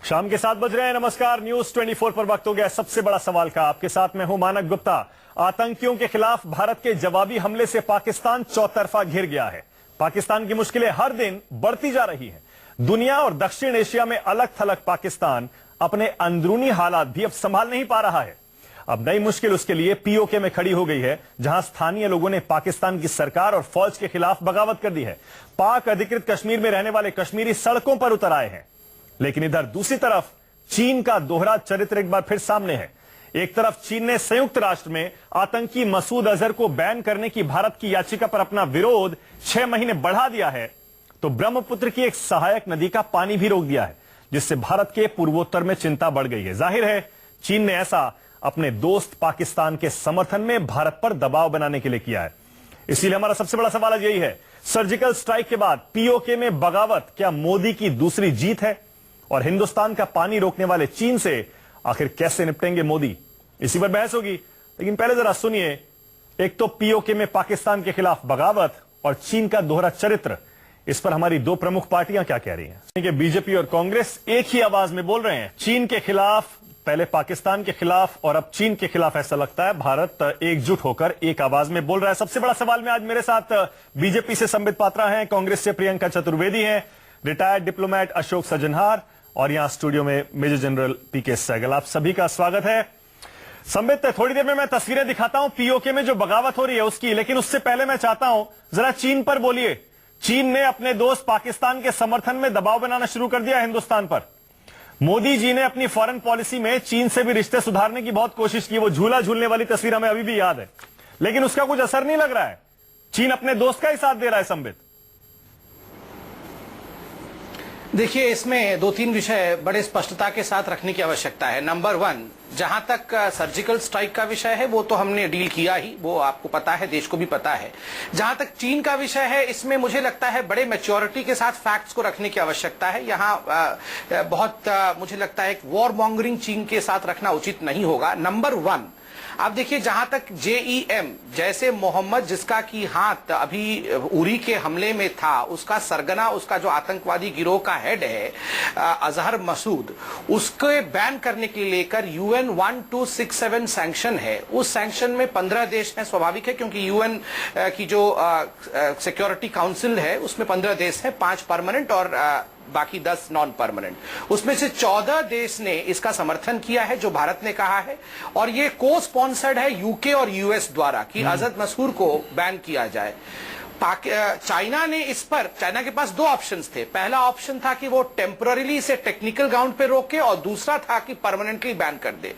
शाम के 7 बज रहे हैं। नमस्कार। न्यूज 24 पर वक्त हो गया सबसे बड़ा सवाल का। आपके साथ मैं हूं मानक गुप्ता। आतंकियों के खिलाफ भारत के जवाबी हमले से पाकिस्तान चौतरफा घिर गया है। पाकिस्तान की मुश्किलें हर दिन बढ़ती जा रही हैं। दुनिया और दक्षिण एशिया में अलग थलग पाकिस्तान अपने अंदरूनी हालात भी अब संभाल नहीं पा रहा है। अब नई मुश्किल उसके लिए पीओके में खड़ी हो गई है, जहां स्थानीय लोगों ने पाकिस्तान की सरकार और फौज के खिलाफ बगावत कर दी है। पाक अधिकृत कश्मीर में रहने वाले कश्मीरी सड़कों पर उतर आए हैं। लेकिन इधर दूसरी तरफ चीन का दोहरा चरित्र एक बार फिर सामने है। एक तरफ चीन ने संयुक्त राष्ट्र में आतंकी मसूद अजहर को बैन करने की भारत की याचिका पर अपना विरोध 6 महीने बढ़ा दिया है, तो ब्रह्मपुत्र की एक सहायक नदी का पानी भी रोक दिया है, जिससे भारत के पूर्वोत्तर में चिंता बढ़ गई है। जाहिर है चीन ने ऐसा अपने दोस्त पाकिस्तान के समर्थन में भारत पर दबाव बनाने के लिए किया है। इसीलिए हमारा सबसे बड़ा सवाल आज यही है, सर्जिकल स्ट्राइक के बाद पीओके में बगावत क्या मोदी की दूसरी जीत है? और हिंदुस्तान का पानी रोकने वाले चीन से आखिर कैसे निपटेंगे मोदी? इसी पर बहस होगी। लेकिन पहले जरा सुनिए, एक तो पीओके में पाकिस्तान के खिलाफ बगावत और चीन का दोहरा चरित्र, इस पर हमारी दो प्रमुख पार्टियां क्या कह रही हैं। बीजेपी और कांग्रेस एक ही आवाज में बोल रहे हैं, चीन के खिलाफ, पहले पाकिस्तान के खिलाफ और अब चीन के खिलाफ। ऐसा लगता है भारत एकजुट होकर एक आवाज में बोल रहा है। सबसे बड़ा सवाल में आज मेरे साथ बीजेपी से संबित पात्रा हैं, कांग्रेस से प्रियंका चतुर्वेदी हैं, रिटायर्ड डिप्लोमेट अशोक सज्जनहार और यहां स्टूडियो में मेजर जनरल पीके सहगल। आप सभी का स्वागत है। संबित, थोड़ी देर में मैं तस्वीरें दिखाता हूं पीओके में जो बगावत हो रही है उसकी, लेकिन उससे पहले मैं चाहता हूं जरा चीन पर बोलिए। चीन ने अपने दोस्त पाकिस्तान के समर्थन में दबाव बनाना शुरू कर दिया हिंदुस्तान पर। मोदी जी ने अपनी फॉरेन पॉलिसी में चीन से भी रिश्ते सुधारने की बहुत कोशिश की। वो झूला झूलने वाली तस्वीर हमें अभी भी याद है, लेकिन उसका कुछ असर नहीं लग रहा है। चीन अपने दोस्त का ही साथ दे रहा है। संबित, देखिए, इसमें 2-3 विषय बड़े स्पष्टता के साथ रखने की आवश्यकता है। नंबर 1, जहां तक सर्जिकल स्ट्राइक का विषय है वो तो हमने डील किया ही, वो आपको पता है, देश को भी पता है। जहां तक चीन का विषय है, इसमें मुझे लगता है बड़े मैच्योरिटी के साथ फैक्ट्स को रखने की आवश्यकता है। यहाँ बहुत मुझे लगता है वॉर मॉन्गरिंग चीन के साथ रखना उचित नहीं होगा। नंबर 1, आप देखिए, जहां तक जेईएम जैसे मोहम्मद, जिसका की हाथ अभी उरी के हमले में था, उसका सरगना, उसका जो आतंकवादी गिरोह का हेड है अजहर मसूद, उसके बैन करने के लिए लेकर UN 1267 सैंक्शन है। उस सैंक्शन में 15 देश हैं। स्वाभाविक है, क्योंकि UN की जो सिक्योरिटी काउंसिल है उसमें 15 देश हैं, 5 परमानेंट और बाकी 10 नॉन परमानेंट। उसमें से 14 देश ने इसका समर्थन किया है, जो भारत ने कहा है, और ये को स्पॉन्सर्ड है यूके और यूएस द्वारा कि अजहर मसूद को बैन किया जाए। चाइना ने इस पर, चाइना के पास 2 ऑप्शंस थे। पहला ऑप्शन था कि वो टेम्पररीली इसे टेक्निकल ग्राउंड पे रोके, और दूसरा था कि परमानेंटली बैन कर दे।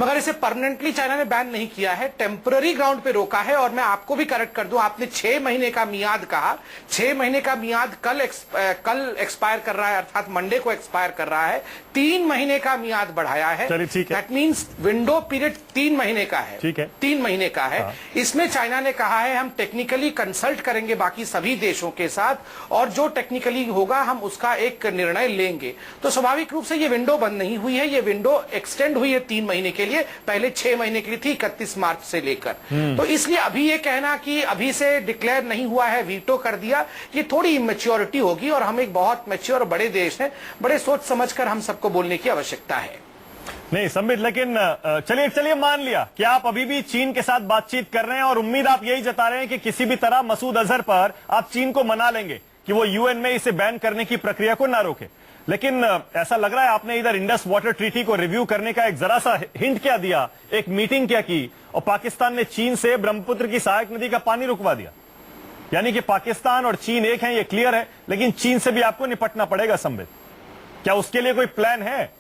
मगर इसे परमानेंटली चाइना ने बैन नहीं किया है, टेम्पररी ग्राउंड पे रोका है। और मैं आपको भी करेक्ट कर दूं, आपने 6 महीने का मियाद कहा। 6 महीने का मियाद कल एक्सपायर कर रहा है, अर्थात मंडे को एक्सपायर कर रहा है। 3 महीने का मियाद बढ़ाया है। दैट मीन्स विंडो पीरियड 3 महीने का है। ठीक है, 3 महीने का है। इसमें चाइना ने कहा है हम टेक्निकली कंसल्ट करेंगे बाकी सभी देशों के साथ, और जो टेक्निकली होगा हम उसका एक निर्णय लेंगे। तो स्वाभाविक रूप से ये विंडो बंद नहीं हुई है, ये विंडो एक्सटेंड हुई है 3 महीने के लिए। पहले 6 महीने के लिए थी, 31 मार्च से लेकर। तो इसलिए अभी ये कहना कि अभी से डिक्लेयर नहीं हुआ है, वीटो कर दिया, ये थोड़ी इमेच्योरिटी होगी। और हम एक बहुत मैच्योर बड़े देश हैं, बड़े सोच समझकर हम सबको बोलने की आवश्यकता है। नहीं संबित, लेकिन चलिए मान लिया कि आप अभी भी चीन के साथ बातचीत कर रहे हैं और उम्मीद आप यही जता रहे हैं कि किसी भी तरह मसूद अजहर पर आप चीन को मना लेंगे कि वो यूएन में इसे बैन करने की प्रक्रिया को ना रोके। लेकिन ऐसा लग रहा है आपने इधर इंडस वाटर ट्रीटी को रिव्यू करने का एक जरा सा हिंट क्या दिया, एक मीटिंग क्या की, और पाकिस्तान ने चीन से ब्रह्मपुत्र की सहायक नदी का पानी रुकवा दिया। यानी कि पाकिस्तान और चीन एक है, ये क्लियर है, लेकिन चीन से भी आपको निपटना पड़ेगा। संबित, क्या उसके लिए कोई प्लान है?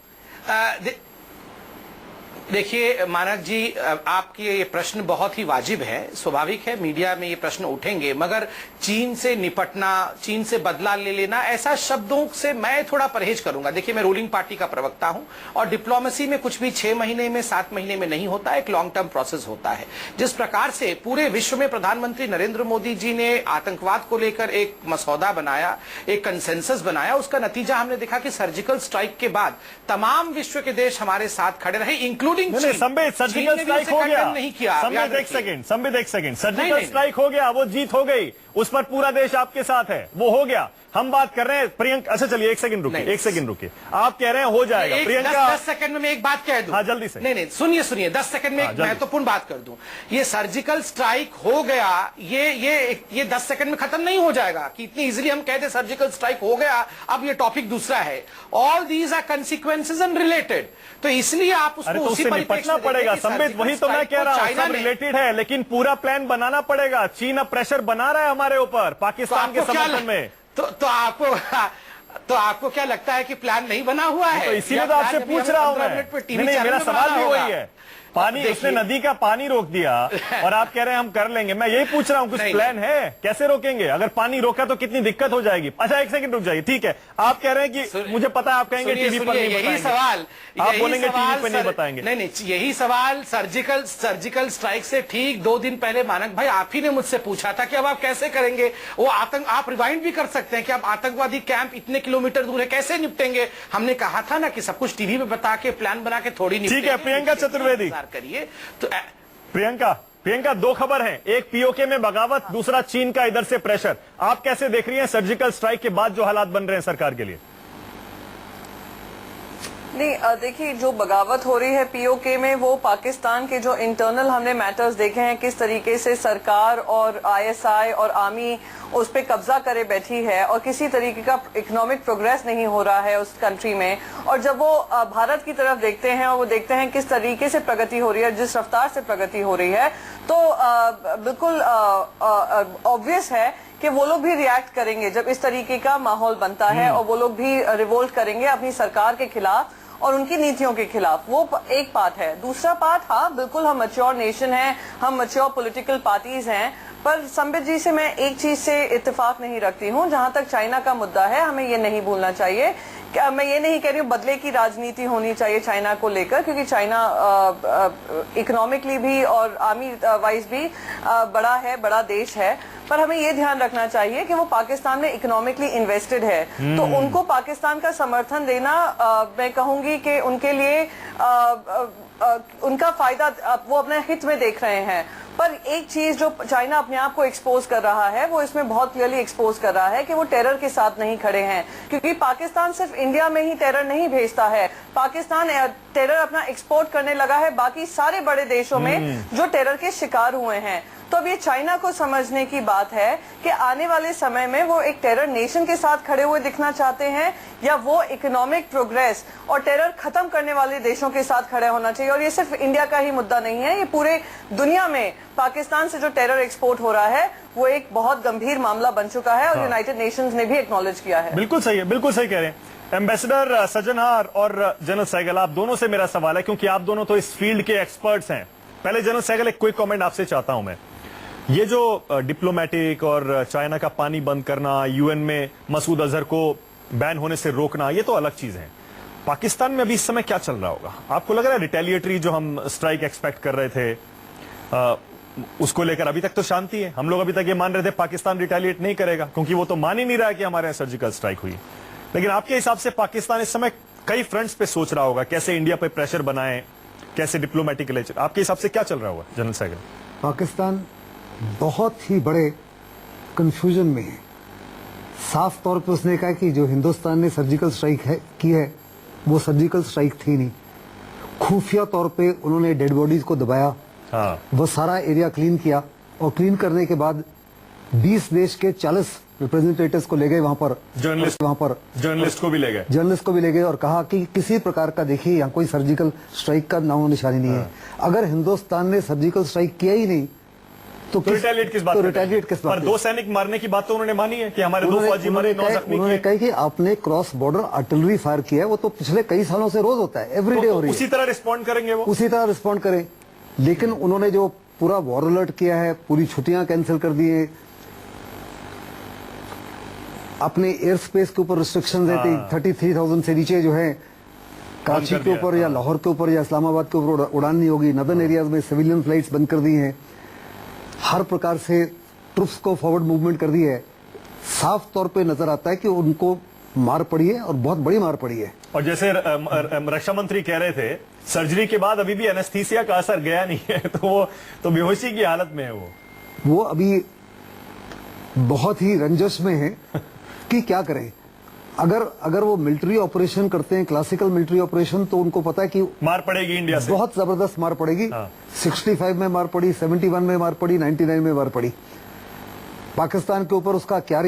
देखिए मानक जी, आपके ये प्रश्न बहुत ही वाजिब है। स्वाभाविक है, मीडिया में ये प्रश्न उठेंगे, मगर चीन से निपटना, चीन से बदला ले लेना, ऐसा शब्दों से मैं थोड़ा परहेज करूंगा। देखिए, मैं रूलिंग पार्टी का प्रवक्ता हूं, और डिप्लोमेसी में कुछ भी 6 महीने में, 7 महीने में नहीं होता, एक लॉन्ग टर्म प्रोसेस होता है। जिस प्रकार से पूरे विश्व में प्रधानमंत्री नरेंद्र मोदी जी ने आतंकवाद को लेकर एक मसौदा बनाया, एक कंसेंसस बनाया, उसका नतीजा हमने देखा कि सर्जिकल स्ट्राइक के बाद तमाम विश्व के देश हमारे साथ खड़े रहे, इंक्लूडिंग संबित, सर्जिकल स्ट्राइक हो गया। नहीं किया। संबित एक सेकंड, सर्जिकल स्ट्राइक हो गया, वो जीत हो गई, उस पर पूरा देश आपके साथ है, वो हो गया। हम बात कर रहे हैं प्रियंका। अच्छा चलिए एक सेकंड रुकिए, एक सेकंड रुकिए। आप कह रहे हैं हो जाएगा प्रियंका। 10 सेकंड में मैं एक बात कह दूं। हाँ जल्दी से। नहीं सुनिए 10 सेकंड में एक महत्वपूर्ण बात कर दूं। ये सर्जिकल स्ट्राइक हो गया, ये 10 सेकंड में खत्म नहीं हो जाएगा कि इतनी इजीली हम कहते सर्जिकल स्ट्राइक हो गया, अब ये टॉपिक दूसरा है। All these are consequences and related, तो इसलिए आप उसको उसी पर निपटना पड़ेगा। संबित वही तो मैं कह रहा हूं, सब रिलेटेड है, लेकिन पूरा प्लान बनाना पड़ेगा। चीन अब प्रेशर बना रहा है हमारे ऊपर पाकिस्तान के समर्थन में। तो आपको क्या लगता है कि प्लान नहीं बना हुआ है? तो इसीलिए तो आपसे पूछ रहा हूं मैं। नहीं, मेरा सवाल भी वही है। पानी, उसने नदी का पानी रोक दिया और आप कह रहे हैं हम कर लेंगे। मैं यही पूछ रहा हूं, कुछ प्लान है? कैसे रोकेंगे? अगर पानी रोका तो कितनी दिक्कत हो जाएगी। अच्छा एक सेकंड रुक जाइए, ठीक है। आप कह रहे हैं कि मुझे पता है, आप कहेंगे टीवी पर नहीं बताएंगे। सवाल आप बोलेंगे टीवी पर नहीं बताएंगे। नहीं, यही सवाल सर्जिकल स्ट्राइक से ठीक 2 दिन पहले मानक भाई आप ही ने मुझसे पूछा था कि अब आप कैसे करेंगे वो आतंक। आप रिवाइंड भी कर सकते हैं कि अब आतंकवादी कैंप इतने किलोमीटर दूर है, कैसे निपटेंगे? हमने कहा था ना कि सब कुछ टीवी में बता के प्लान बना के थोड़ी निपटेंगे। ठीक है प्रियंका चतुर्वेदी करिए तो प्रियंका 2 खबर हैं, एक पीओके में बगावत, दूसरा चीन का इधर से प्रेशर। आप कैसे देख रही हैं सर्जिकल स्ट्राइक के बाद जो हालात बन रहे हैं सरकार के लिए? नहीं, देखिए जो बगावत हो रही है पीओके में, वो पाकिस्तान के जो इंटरनल हमने मैटर्स देखे हैं, किस तरीके से सरकार और आईएसआई और आर्मी उस पर कब्जा करे बैठी है और किसी तरीके का इकोनॉमिक प्रोग्रेस नहीं हो रहा है उस कंट्री में। और जब वो भारत की तरफ देखते हैं और वो देखते हैं किस तरीके से प्रगति हो रही है, जिस रफ्तार से प्रगति हो रही है, तो बिल्कुल ऑब्वियस है कि वो लोग भी रिएक्ट करेंगे जब इस तरीके का माहौल बनता है, और वो लोग भी रिवोल्ट करेंगे अपनी सरकार के खिलाफ और उनकी नीतियों के खिलाफ। वो एक बात है। दूसरा बात, हाँ बिल्कुल हम मैच्योर नेशन हैं, हम मैच्योर पॉलिटिकल पार्टीज हैं, पर संबित जी से मैं एक चीज से इत्तेफाक नहीं रखती हूँ। जहां तक चाइना का मुद्दा है, हमें ये नहीं भूलना चाहिए। मैं ये नहीं कह रही हूँ बदले की राजनीति होनी चाहिए चाइना को लेकर, क्योंकि चाइना इकोनॉमिकली भी और आर्मी वाइज भी बड़ा है, बड़ा देश है। पर हमें ये ध्यान रखना चाहिए कि वो पाकिस्तान में इकोनॉमिकली इन्वेस्टेड है, तो उनको पाकिस्तान का समर्थन देना मैं कहूंगी कि उनके लिए उनका फायदा वो अपने हित में देख रहे हैं। पर एक चीज जो चाइना अपने आप को एक्सपोज कर रहा है, वो इसमें बहुत क्लियरली एक्सपोज कर रहा है कि वो टेरर के साथ नहीं खड़े हैं। क्योंकि पाकिस्तान सिर्फ इंडिया में ही टेरर नहीं भेजता है, पाकिस्तान टेरर अपना एक्सपोर्ट करने लगा है बाकी सारे बड़े देशों में जो टेरर के शिकार हुए हैं। तो अब ये चाइना को समझने की बात है कि आने वाले समय में वो एक टेरर नेशन के साथ खड़े हुए दिखना चाहते हैं, या वो इकोनॉमिक प्रोग्रेस और टेरर खत्म करने वाले देशों के साथ खड़े होना चाहिए। और ये सिर्फ इंडिया का ही मुद्दा नहीं है, ये पूरे दुनिया में पाकिस्तान से जो टेरर एक्सपोर्ट हो रहा है वो एक बहुत गंभीर मामला बन चुका है, और यूनाइटेड नेशंस ने भी एक्नॉलेज किया है। बिल्कुल सही है, बिल्कुल सही कह रहे हैं। एम्बेसडर सज्जनहार और जनरल सहगल, आप दोनों से मेरा सवाल है, क्योंकि आप दोनों तो इस फील्ड के एक्सपर्ट्स हैं। पहले जनरल सहगल, एक क्विक कमेंट आपसे चाहता हूं मैं। ये जो डिप्लोमेटिक और चाइना का पानी बंद करना, यूएन में मसूद अजहर को बैन होने से रोकना, ये तो अलग चीज है। पाकिस्तान में अभी इस समय क्या चल रहा होगा? आपको लग रहा है रिटेलिएटरी जो हम स्ट्राइक एक्सपेक्ट कर रहे थे उसको लेकर अभी तक तो शांति है? हम लोग अभी तक ये मान रहे थे पाकिस्तान रिटेलिएट नहीं करेगा, क्योंकि वो तो मान ही नहीं रहा है कि हमारे यहाँ सर्जिकल स्ट्राइक हुई। लेकिन आपके हिसाब से पाकिस्तान इस समय कई फ्रंट्स पे सोच रहा होगा, कैसे इंडिया पे प्रेशर बनाए, कैसे डिप्लोमेटिक रिलेशन। आपके हिसाब से क्या चल रहा होगा जनरल सहगल? पाकिस्तान बहुत ही बड़े कंफ्यूजन में है। साफ तौर पर उसने कहा कि जो हिंदुस्तान ने सर्जिकल स्ट्राइक की है वो सर्जिकल स्ट्राइक थी नहीं, खुफिया तौर पे उन्होंने डेड बॉडीज को दबाया। हाँ। वो सारा एरिया क्लीन किया, और क्लीन करने के बाद 20 देश के 40 रिप्रेजेंटेटिव्स को ले गए वहां पर, जर्नलिस्ट को भी ले गए, जर्नलिस्ट को भी ले गए, और कहा कि किसी प्रकार का देखिए यहाँ कोई सर्जिकल स्ट्राइक का नामो निशानी नहीं है। अगर हिंदुस्तान ने सर्जिकल स्ट्राइक किया ही नहीं तो रिटेलिएट किस बात? तो रिटेलिएट किस बात? पर 2 सैनिक मारने की बात तो उन्होंने मानी है कि हमारे 2 फौजी मरे, 9 जख्मी किए। उन्होंने कहा कि आपने क्रॉस बॉर्डर आर्टिलरी फायर किया है, वो तो पिछले कई सालों से रोज होता है, एवरीडे हो रही है। उसी तरह रिस्पॉन्ड करेंगे वो, उसी तरह रिस्पॉन्ड करें। लेकिन उन्होंने जो पूरा वॉर अलर्ट किया है, पूरी छुट्टियां कैंसिल कर दी है, अपने एयर स्पेस के ऊपर रिस्ट्रिक्शन देते, 33,000 से नीचे जो है कराची के ऊपर या लाहौर के ऊपर या इस्लामाबाद के ऊपर उड़ान नहीं होगी। नदर्न एरियाज में सिविलियन फ्लाइट्स बंद कर दी हैं, हर प्रकार से ट्रुप्स को फॉरवर्ड मूवमेंट कर दी है। साफ तौर पे नजर आता है कि उनको मार पड़ी है, और बहुत बड़ी मार पड़ी है। और जैसे रक्षा मंत्री कह रहे थे, सर्जरी के बाद अभी भी एनेस्थीसिया का असर गया नहीं है, तो वो तो बेहोशी की हालत में है। वो अभी बहुत ही रंजश में है, कि क्या करें। अगर वो मिलिट्री ऑपरेशन करते हैं, क्लासिकल मिलिट्री ऑपरेशन, तो उनको पता है कि मार पड़ेगी इंडिया से, बहुत जबरदस्त मार पड़ेगी। हाँ। 65 में मार पड़ी, 71 में मार पड़ी, 99 में मार पड़ी। पाकिस्तान के ऊपर उसका क्या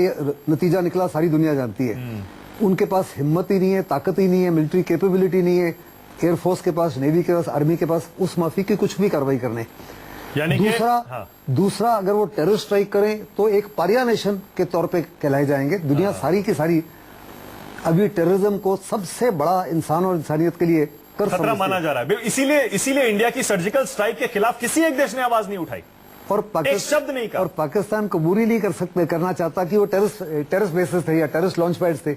नतीजा निकला सारी दुनिया जानती है। उनके पास हिम्मत ही नहीं है, ताकत ही नहीं है, मिलिट्री कैपेबिलिटी नहीं है, एयरफोर्स के पास, नेवी के पास, आर्मी के पास उस माफी की कुछ भी कार्रवाई करने। यानी कि दूसरा अगर वो टेरर स्ट्राइक करें तो एक पारिया नेशन के तौर पे कहलाए जाएंगे। दुनिया सारी की सारी अभी टेररिज्म को सबसे बड़ा इंसान और इंसानियत के लिए खतरा माना जा रहा है। इसीलिए इंडिया की सर्जिकल स्ट्राइक के खिलाफ किसी एक देश ने आवाज नहीं उठाई और एक शब्द नहीं कहा। और पाकिस्तान कबूल ही नहीं करना चाहता कि वो टेररिस्ट बेसिस थे या टेररिस्ट लॉन्च पैड्स थे।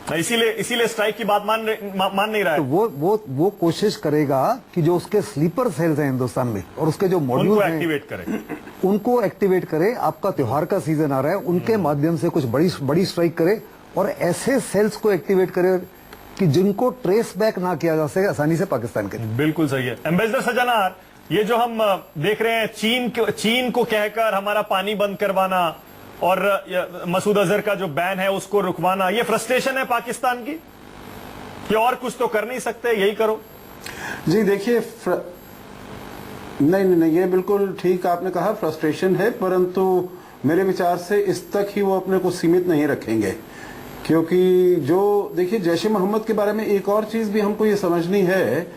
इसीलिए स्ट्राइक की बात मान नहीं रहा है। तो वो कोशिश करेगा कि जो उसके स्लीपर सेल्स हैं हिंदुस्तान में और उसके जो मॉड्यूल हैं उनको एक्टिवेट करे। आपका त्योहार का सीजन आ रहा है, उनके माध्यम से कुछ बड़ी स्ट्राइक करे और ऐसे सेल्स को एक्टिवेट करे कि जिनको ट्रेस बैक ना किया जा सके आसानी से पाकिस्तान के। बिल्कुल सही है। एम्बेसडर सजनार, ये जो हम देख रहे हैं चीन को कहकर हमारा पानी बंद करवाना और मसूद अजहर का जो बैन है उसको रुकवाना, ये फ्रस्ट्रेशन है पाकिस्तान की कि और कुछ तो कर नहीं सकते, यही करो? जी देखिए, नहीं, ये बिल्कुल ठीक आपने कहा, फ्रस्ट्रेशन है, परंतु मेरे विचार से इस तक ही वो अपने को सीमित नहीं रखेंगे। क्योंकि जो देखिए, जैश ए मोहम्मद के बारे में एक और चीज भी हमको ये समझनी है,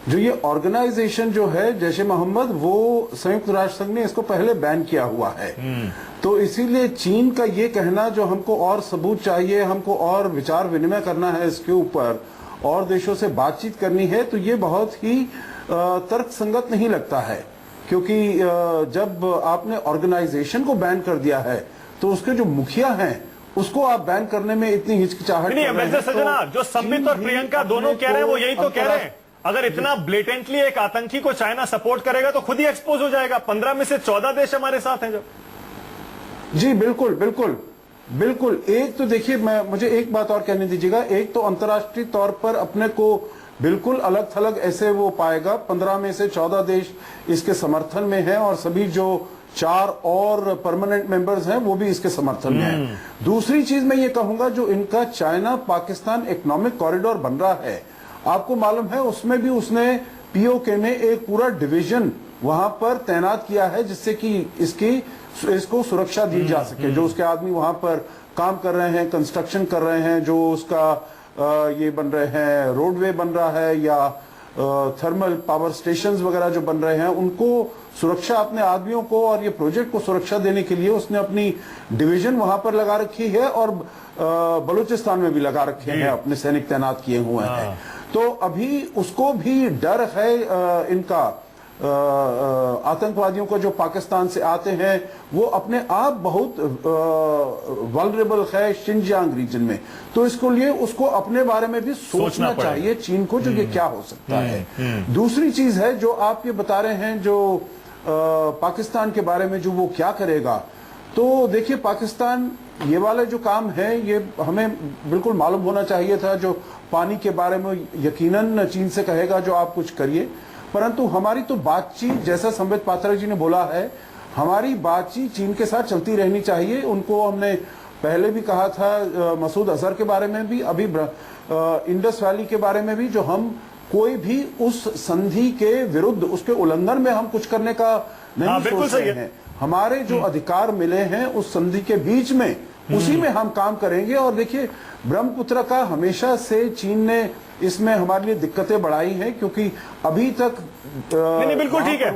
जो ये ऑर्गेनाइजेशन जो है जैश ए मोहम्मद, वो संयुक्त राष्ट्र संघ ने इसको पहले बैन किया हुआ है। तो इसीलिए चीन का ये कहना जो हमको और सबूत चाहिए, हमको और विचार विनिमय करना है इसके ऊपर और देशों से बातचीत करनी है, तो ये बहुत ही तर्कसंगत नहीं लगता है। क्योंकि जब आपने ऑर्गेनाइजेशन को बैन कर दिया है तो उसके जो मुखिया हैं उसको आप बैन करने में इतनी हिचकिचाहट नहीं। एम्बेसडर सजना, जो संबित और प्रियंका दोनों कह रहे हैं वो यही तो कह रहे हैं, अगर इतना ब्लेटेंटली एक आतंकी को चाइना सपोर्ट करेगा तो खुद ही एक्सपोज हो जाएगा। 15 में से 14 देश हमारे साथ हैं जब। जी बिल्कुल। एक तो देखिए, मुझे एक बात और कहने दीजिएगा। एक तो अंतर्राष्ट्रीय तौर पर अपने को बिल्कुल अलग थलग ऐसे वो पाएगा, 15 में से 14 देश इसके समर्थन में हैं और सभी जो 4 और परमानेंट मेंबर्स हैं वो भी इसके समर्थन में हैं। दूसरी चीज मैं ये कहूंगा, जो इनका चाइना पाकिस्तान इकोनॉमिक कॉरिडोर बन रहा है, आपको मालूम है उसमें भी उसने पीओके में एक पूरा डिवीजन वहां पर तैनात किया है जिससे कि इसको सुरक्षा दी जा सके। जो उसके आदमी वहां पर काम कर रहे हैं, कंस्ट्रक्शन कर रहे हैं, जो उसका ये बन रहे हैं, रोडवे बन रहा है या थर्मल पावर स्टेशंस वगैरह जो बन रहे हैं, उनको सुरक्षा, अपने आदमियों को और ये प्रोजेक्ट को सुरक्षा देने के लिए उसने अपनी डिवीजन वहां पर लगा रखी है और बलूचिस्तान में भी लगा रखे हैं, अपने सैनिक तैनात किए हुए हैं। तो अभी उसको भी डर है इनका, आतंकवादियों को जो पाकिस्तान से आते हैं, वो अपने आप बहुत वल्नरेबल है शिनजियांग रीजन में। तो इसको लिए उसको अपने बारे में भी सोचना चाहिए चीन को, जो ये क्या हो सकता है। दूसरी चीज है जो आप ये बता रहे हैं, जो पाकिस्तान के बारे में जो वो क्या करेगा, तो देखिए पाकिस्तान ये वाला जो काम है ये हमें बिल्कुल मालूम होना चाहिए था। जो पानी के बारे में यकीनन चीन से कहेगा जो आप कुछ करिए, परंतु हमारी तो बातचीत, जैसा संबित पात्रा जी ने बोला है, हमारी बातचीत चीन के साथ चलती रहनी चाहिए। उनको हमने पहले भी कहा था, मसूद अजहर के बारे में भी, अभी इंडस वैली के बारे में भी, जो हम कोई भी उस संधि के विरुद्ध, उसके उल्लंघन में हम कुछ करने का नहीं सोच रहे हैं। हमारे जो अधिकार मिले हैं उस संधि के बीच में, उसी में हम काम करेंगे। और देखिए, ब्रह्मपुत्र का हमेशा से चीन ने इसमें हमारे लिए दिक्कतें बढ़ाई हैं, क्योंकि अभी तक नहीं, बिल्कुल ठीक है।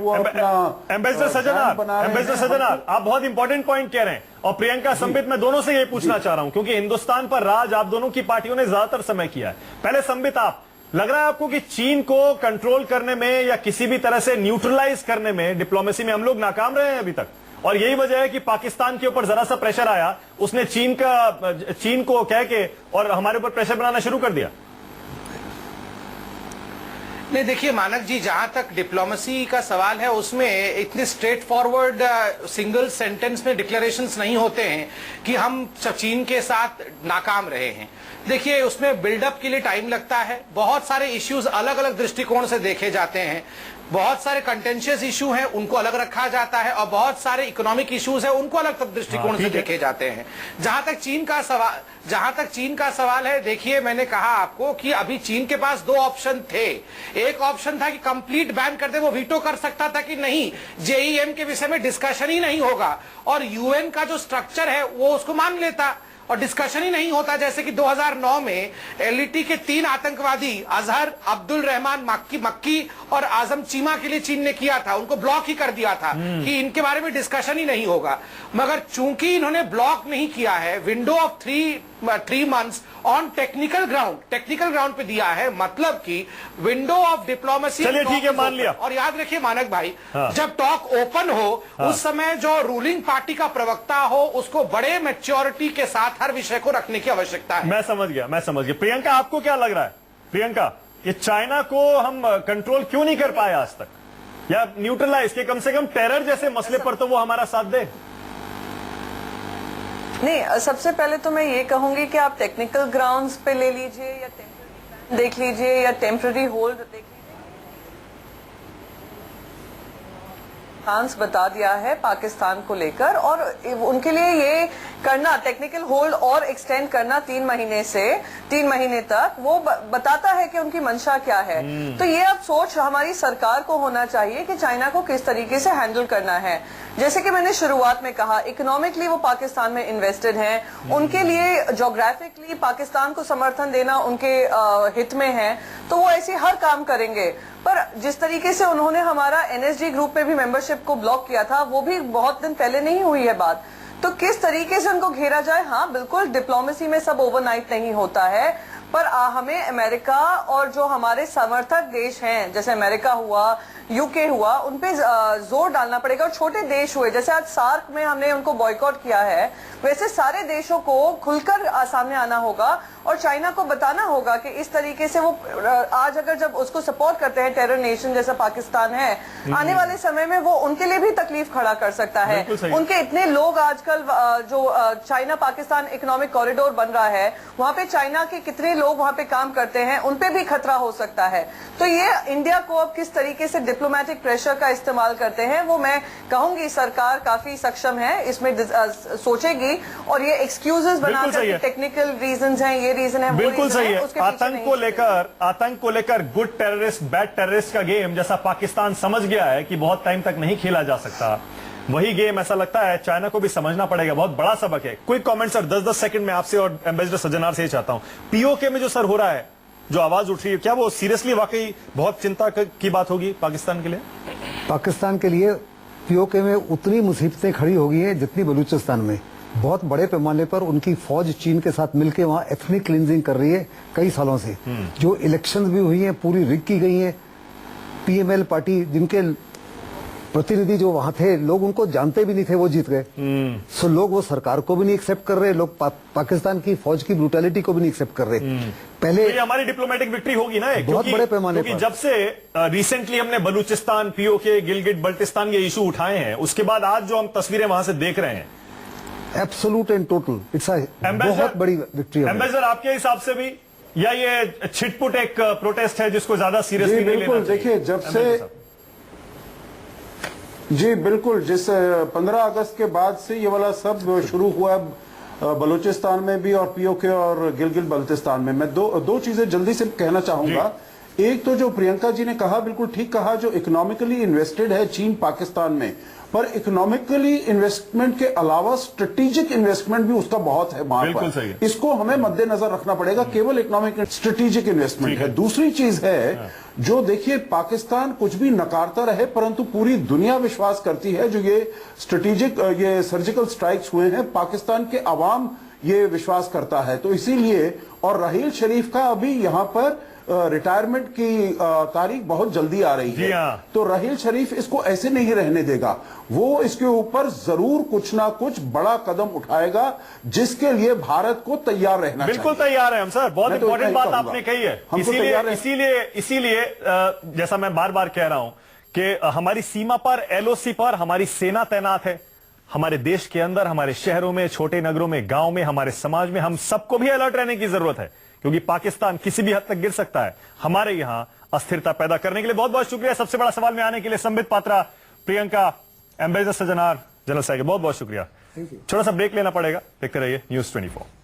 एम्बेसडर सजनार, आप बहुत इंपॉर्टेंट पॉइंट कह रहे हैं। और प्रियंका, संबित, मैं दोनों से ये पूछना चाह रहा हूं, क्योंकि हिंदुस्तान पर राज आप दोनों की पार्टियों ने ज्यादातर समय किया है। पहले संबित, आप लग रहा है आपको कि चीन को कंट्रोल करने में या किसी भी तरह से न्यूट्रलाइज करने में डिप्लोमेसी में हम लोग नाकाम रहे हैं अभी तक, और यही वजह है कि पाकिस्तान के ऊपर जरा सा प्रेशर आया, उसने चीन को कह के और हमारे ऊपर प्रेशर बनाना शुरू कर दिया? नहीं, देखिए मानक जी, जहां तक डिप्लोमेसी का सवाल है उसमें इतने स्ट्रेट फॉरवर्ड सिंगल सेंटेंस में डिक्लेरेशंस नहीं होते हैं कि हम चीन के साथ नाकाम रहे हैं। देखिए, उसमें बिल्डअप के लिए टाइम लगता है, बहुत सारे इश्यूज अलग अलग दृष्टिकोण से देखे जाते हैं। बहुत सारे कंटेंशियस इशू हैं, उनको अलग रखा जाता है, और बहुत सारे इकोनॉमिक इश्यूज हैं, उनको अलग दृष्टिकोण से देखे जाते हैं। जहां तक चीन का सवाल है, देखिए मैंने कहा आपको कि अभी चीन के पास दो ऑप्शन थे। एक ऑप्शन था कि कंप्लीट बैन कर दे, वो वीटो कर सकता था कि नहीं, जेईएम के विषय में डिस्कशन ही नहीं होगा, और यूएन का जो स्ट्रक्चर है वो उसको मान लेता और डिस्कशन ही नहीं होता। जैसे कि 2009 में एलईटी के 3 आतंकवादी अजहर, अब्दुल रहमान मक्की और आजम चीमा के लिए चीन ने किया था, उनको ब्लॉक ही कर दिया था कि इनके बारे में डिस्कशन ही नहीं होगा। मगर चूंकि इन्होंने ब्लॉक नहीं किया है, window of 3 months on technical ground पे दिया है, मतलब कि विंडो ऑफ डिप्लोमेसी। चलिए ठीक है, मान लिया। और याद रखिए मानक भाई, जब टॉक ओपन हो उस समय जो रूलिंग पार्टी का प्रवक्ता हो उसको बड़े मैच्योरिटी के साथ हर विषय को रखने की आवश्यकता है। मैं समझ गया। प्रियंका, आपको क्या लग रहा है? प्रियंका, ये चाइना को हम कंट्रोल क्यों नहीं कर पाए आज तक, या न्यूट्रलाइज के कम से कम टेरर जैसे मसले पर तो वो हमारा साथ दे? नहीं, सबसे पहले तो मैं ये कहूंगी कि आप टेक्निकल ग्राउंड्स पे ले लीजिए या टेम्पररी बैन देख लीजिए या टेम्पररी होल्ड देख लीजिए। फ्रांस बता दिया है पाकिस्तान को लेकर, और उनके लिए ये करना, टेक्निकल होल्ड और एक्सटेंड करना 3 महीने तक, वो बताता है कि उनकी मंशा क्या है। तो ये अब सोच हमारी सरकार को होना चाहिए कि चाइना को किस तरीके से हैंडल करना है। जैसे कि मैंने शुरुआत में कहा, इकोनॉमिकली वो पाकिस्तान में इन्वेस्टेड हैं, उनके लिए ज्योग्राफिकली पाकिस्तान को समर्थन देना उनके हित में है, तो वो ऐसे हर काम करेंगे। पर जिस तरीके से उन्होंने हमारा एनएसजी ग्रुप में भी मेंबरशिप को ब्लॉक किया था, वो भी बहुत दिन पहले नहीं हुई है बात। तो किस तरीके से उनको घेरा जाए, हाँ बिल्कुल डिप्लोमेसी में सब ओवरनाइट नहीं होता है, पर हमें अमेरिका और जो हमारे समर्थक देश हैं, जैसे अमेरिका हुआ, यूके हुआ, उनपे जोर डालना पड़ेगा। और छोटे देश हुए, जैसे आज सार्क में हमने उनको बॉयकॉट किया है, वैसे सारे देशों को खुलकर सामने आना होगा और चाइना को बताना होगा कि इस तरीके से वो आज अगर जब उसको सपोर्ट करते हैं, टेरर नेशन जैसा पाकिस्तान है, आने वाले समय में वो उनके लिए भी तकलीफ खड़ा कर सकता है। उनके इतने लोग आजकल जो चाइना पाकिस्तान इकोनॉमिक कॉरिडोर बन रहा है, वहां पे चाइना के कितने लोग वहां पे काम करते हैं, उनपे भी खतरा हो सकता है। तो ये इंडिया को अब किस तरीके से डिप्लोमेटिक प्रेशर का इस्तेमाल करते हैं, वो मैं कहूंगी सरकार काफी सक्षम है, इसमें सोचेगी, और ये एक्सक्यूजेस बनाकर टेक्निकल रीजंस हैं, ये रीजन है, बिल्कुल सही है। आतंक को लेकर गुड टेररिस्ट बैड टेररिस्ट का गेम जैसा पाकिस्तान समझ गया है कि बहुत टाइम तक नहीं खेला जा सकता, वही गेम ऐसा लगता है चाइना को भी समझना पड़ेगा। बहुत बड़ा सबक है। क्विक कमेंट सर, 10-10 सेकंड में आपसे और एम्बेसडर सज्जनार से ही चाहता हूं, पीओके में जो सर हो रहा है, जो आवाज उठ रही है, क्या वो सीरियसली वाकई बहुत चिंता की बात होगी पाकिस्तान के लिए? पाकिस्तान के लिए पीओके में उतनी मुसीबतें खड़ी हो गई हैं जितनी बलूचिस्तान में। बहुत बड़े पैमाने पर उनकी फौज चीन के साथ मिलकर वहां एथनिक क्लींजिंग कर रही है कई सालों से। जो इलेक्शंस भी हुई हैं पूरी रिग की गई हैं। पीएमएल पार्टी, जिनके प्रतिनिधि जो वहां थे, लोग उनको जानते भी नहीं थे, वो जीत गए। सो लोग वो सरकार को भी नहीं एक्सेप्ट कर रहे, लोग पाकिस्तान की फौज की ब्रूटैलिटी को भी नहीं एक्सेप्ट कर रहे। पहले तो हमारी डिप्लोमेटिक विक्ट्री होगी ना, बहुत बड़े पैमाने पर। जब से रिसेंटली हमने बलूचिस्तान, पीओके, गिलगिट बल्टिस्तान ये इशू उठाए हैं, उसके बाद आज जो हम तस्वीरें वहां से देख रहे हैं, एब्सोल्यूट एंड टोटल इट्स बहुत बड़ी विक्ट्री है। एम्बेसडर, आपके हिसाब से भी, या ये छिटपुट एक प्रोटेस्ट है जिसको ज्यादा सीरियसली नहीं लेना चाहिए? देखिए, जब से जी बिल्कुल, जिस 15 अगस्त के बाद से ये वाला सब शुरू हुआ बलूचिस्तान में भी और पीओके और गिलगित बल्तिस्तान में, मैं दो चीजें जल्दी से कहना चाहूंगा। एक तो जो प्रियंका जी ने कहा, बिल्कुल ठीक कहा, जो इकोनॉमिकली इन्वेस्टेड है चीन पाकिस्तान में, पर इकोनॉमिकली इन्वेस्टमेंट के अलावा स्ट्रेटेजिक इन्वेस्टमेंट भी उसका बहुत है वहां पर। इसको हमें मद्देनजर रखना पड़ेगा। केवल इकोनॉमिक स्ट्रेटेजिक इन्वेस्टमेंट है। दूसरी चीज है, जो देखिए पाकिस्तान कुछ भी नकारता रहे, परंतु पूरी दुनिया विश्वास करती है जो ये स्ट्रेटेजिक ये सर्जिकल स्ट्राइक्स हुए हैं, पाकिस्तान के अवाम ये विश्वास करता है। तो इसीलिए, और राहील शरीफ का अभी यहां पर रिटायरमेंट की तारीख बहुत जल्दी आ रही है, तो राहील शरीफ इसको ऐसे नहीं रहने देगा। वो इसके ऊपर जरूर कुछ ना कुछ बड़ा कदम उठाएगा, जिसके लिए भारत को तैयार रहना चाहिए। बिल्कुल तैयार है हम सर, बहुत इंपॉर्टेंट बात आपने कही है। इसीलिए जैसा मैं बार बार कह रहा हूं कि हमारी सीमा पर, एलओसी पर हमारी सेना तैनात है। हमारे देश के अंदर, हमारे शहरों में, छोटे नगरों में, गांव में, हमारे समाज में हम सबको भी अलर्ट रहने की जरूरत है, क्योंकि पाकिस्तान किसी भी हद तक गिर सकता है। हमारे यहां अस्थिरता पैदा करने के लिए। बहुत बहुत शुक्रिया सबसे बड़ा सवाल में आने के लिए संबित पात्रा, प्रियंका, एम्बेसडर सज्जनार, जनरल साहब, बहुत बहुत शुक्रिया। छोटा सा ब्रेक लेना पड़ेगा, देखते रहिए न्यूज़ 24।